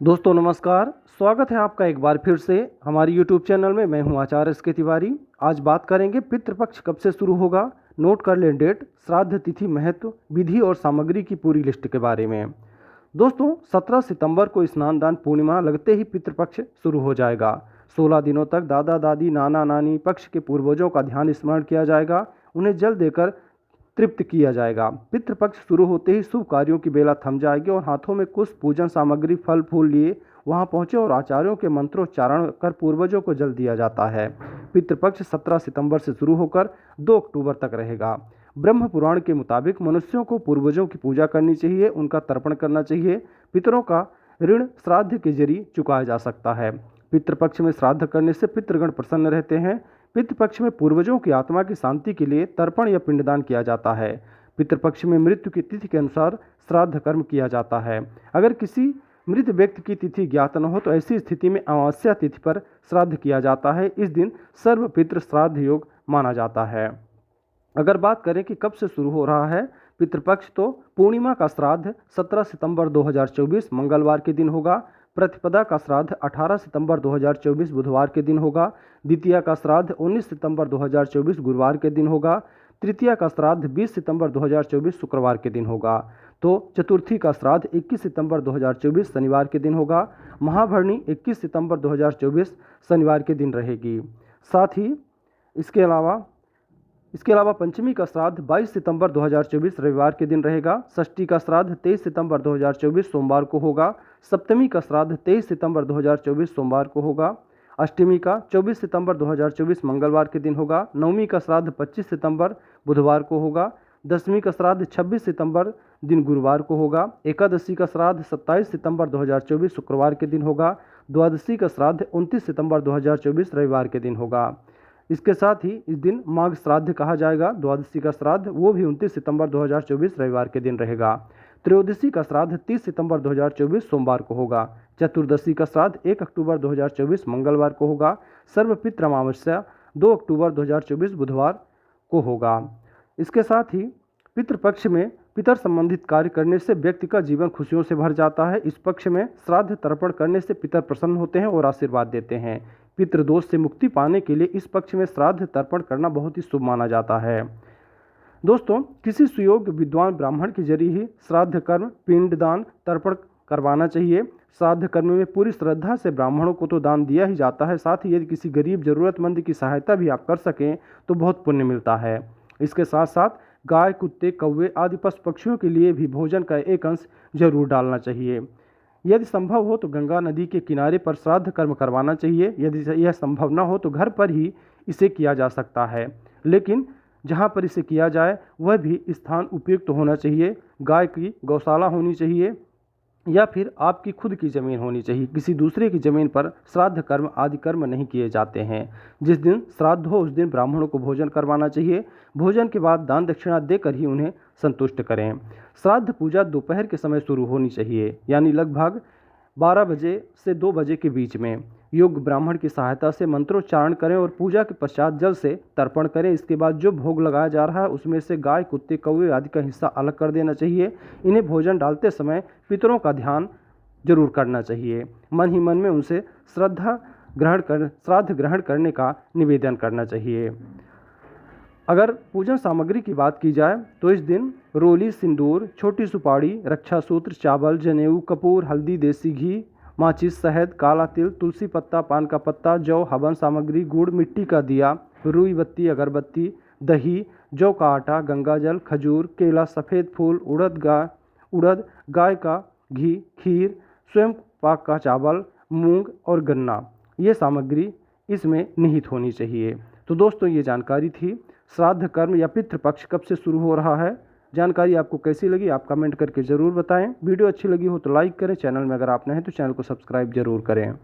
दोस्तों नमस्कार। स्वागत है आपका एक बार फिर से हमारी यूट्यूब चैनल में। मैं हूं आचार्य एस के तिवारी। आज बात करेंगे पितृपक्ष कब से शुरू होगा। नोट कर लें डेट, श्राद्ध तिथि, महत्व, विधि और सामग्री की पूरी लिस्ट के बारे में। दोस्तों 17 सितंबर को स्नान दान पूर्णिमा लगते ही पितृपक्ष शुरू हो जाएगा। 16 दिनों तक दादा दादी नाना नानी पक्ष के पूर्वजों का ध्यान स्मरण किया जाएगा, उन्हें जल देकर तृप्त किया जाएगा। पितृपक्ष शुरू होते ही शुभ कार्यों की बेला थम जाएगी और हाथों में कुछ पूजन सामग्री फल फूल लिए वहां पहुंचे और आचार्यों के मंत्रोच्चारण कर पूर्वजों को जल दिया जाता है। पितृपक्ष 17 सितंबर से शुरू होकर 2 अक्टूबर तक रहेगा। ब्रह्म पुराण के मुताबिक मनुष्यों को पूर्वजों की पूजा करनी चाहिए, उनका तर्पण करना चाहिए। पितरों का ऋण श्राद्ध के जरिए चुकाया जा सकता है। पितृपक्ष में श्राद्ध करने से पितृगण प्रसन्न रहते हैं। पितृपक्ष में पूर्वजों की आत्मा की शांति के लिए तर्पण या पिंडदान किया जाता है। पितृपक्ष में मृत्यु की तिथि के अनुसार श्राद्ध कर्म किया जाता है। अगर किसी मृत व्यक्ति की तिथि ज्ञात न हो तो ऐसी स्थिति में अमावस्या तिथि पर श्राद्ध किया जाता है। इस दिन सर्व पितृ श्राद्ध योग माना जाता है। अगर बात करें कि कब से शुरू हो रहा है पितृपक्ष, तो पूर्णिमा का श्राद्ध 17 सितंबर 2024 मंगलवार के दिन होगा। प्रतिपदा का श्राद्ध 18 सितंबर 2024 बुधवार के दिन होगा। द्वितीया का श्राद्ध 19 सितंबर 2024 गुरुवार के दिन होगा। तृतीया का श्राद्ध 20 सितंबर 2024 शुक्रवार के दिन होगा। तो चतुर्थी का श्राद्ध 21 सितंबर 2024 शनिवार के दिन होगा। महाभरणी 21 सितंबर 2024 शनिवार के दिन रहेगी। साथ ही इसके अलावा पंचमी का श्राद्ध 22 सितंबर 2024 रविवार के दिन रहेगा। षष्ठी का श्राद्ध 23 सितंबर 2024 सोमवार को होगा। सप्तमी का श्राद्ध 23 सितंबर 2024 सोमवार को होगा। अष्टमी का 24 सितंबर 2024 मंगलवार के दिन होगा। नवमी का श्राद्ध 25 सितंबर बुधवार को होगा। दसवीं का श्राद्ध 26 सितंबर दिन गुरुवार को होगा। एकादशी का श्राद्ध 27 सितंबर 2024 शुक्रवार के दिन होगा। द्वादशी का श्राद्ध 29 सितंबर 2024 रविवार के दिन होगा। इसके साथ ही इस दिन माघ श्राद्ध कहा जाएगा। द्वादशी का श्राद्ध वो भी 29 सितंबर 2024 रविवार के दिन रहेगा। त्रयोदशी का श्राद्ध 30 सितंबर 2024 सोमवार को होगा। चतुर्दशी का श्राद्ध 1 अक्टूबर 2024 मंगलवार को होगा। सर्वपितृ अमावस्या 2 अक्टूबर 2024 बुधवार को होगा। इसके साथ ही पितृपक्ष में पितर संबंधित कार्य करने से व्यक्ति का जीवन खुशियों से भर जाता है। इस पक्ष में श्राद्ध तर्पण करने से पितर प्रसन्न होते हैं और आशीर्वाद देते हैं। पितृदोष से मुक्ति पाने के लिए इस पक्ष में श्राद्ध तर्पण करना बहुत ही शुभ माना जाता है। दोस्तों किसी सुयोग्य विद्वान ब्राह्मण के जरिए ही श्राद्ध कर्म पिंडदान तर्पण करवाना चाहिए। श्राद्ध कर्म में पूरी श्रद्धा से ब्राह्मणों को तो दान दिया ही जाता है, साथ ही यदि किसी गरीब जरूरतमंद की सहायता भी आप कर सकें तो बहुत पुण्य मिलता है। इसके साथ साथ गाय, कुत्ते, कौवे आदि पशु पक्षियों के लिए भी भोजन का एक अंश जरूर डालना चाहिए। यदि संभव हो तो गंगा नदी के किनारे पर श्राद्ध कर्म करवाना चाहिए। यदि यह संभव न हो तो घर पर ही इसे किया जा सकता है, लेकिन जहाँ पर इसे किया जाए वह भी स्थान उपयुक्त होना चाहिए। गाय की गौशाला होनी चाहिए या फिर आपकी खुद की ज़मीन होनी चाहिए। किसी दूसरे की ज़मीन पर श्राद्ध कर्म आदि कर्म नहीं किए जाते हैं। जिस दिन श्राद्ध हो उस दिन ब्राह्मणों को भोजन करवाना चाहिए। भोजन के बाद दान दक्षिणा देकर ही उन्हें संतुष्ट करें। श्राद्ध पूजा दोपहर के समय शुरू होनी चाहिए, यानी लगभग 12 बजे से 2 बजे के बीच में। योग्य ब्राह्मण की सहायता से मंत्रोच्चारण करें और पूजा के पश्चात जल से तर्पण करें। इसके बाद जो भोग लगाया जा रहा है उसमें से गाय, कुत्ते, कौवे आदि का हिस्सा अलग कर देना चाहिए। इन्हें भोजन डालते समय पितरों का ध्यान जरूर करना चाहिए। मन ही मन में उनसे श्राद्ध ग्रहण करने का निवेदन करना चाहिए। अगर पूजन सामग्री की बात की जाए तो इस दिन रोली, सिंदूर, छोटी सुपारी, रक्षा सूत्र, चावल, जनेऊ, कपूर, हल्दी, देसी घी, माचिस, शहद, काला तिल, तुलसी पत्ता, पान का पत्ता, जौ, हवन सामग्री, गुड़, मिट्टी का दिया, रुई बत्ती, अगरबत्ती, दही, जौ का आटा, गंगा जल, खजूर, केला, सफ़ेद फूल, उड़द, गाय का घी, खीर, स्वयं पाक का चावल, मूंग और गन्ना, ये सामग्री इसमें निहित होनी चाहिए। तो दोस्तों ये जानकारी थी श्राद्ध कर्म या पितृपक्ष कब से शुरू हो रहा है। जानकारी आपको कैसी लगी आप कमेंट करके ज़रूर बताएं। वीडियो अच्छी लगी हो तो लाइक करें। चैनल में अगर आप नए हैं तो चैनल को सब्सक्राइब जरूर करें।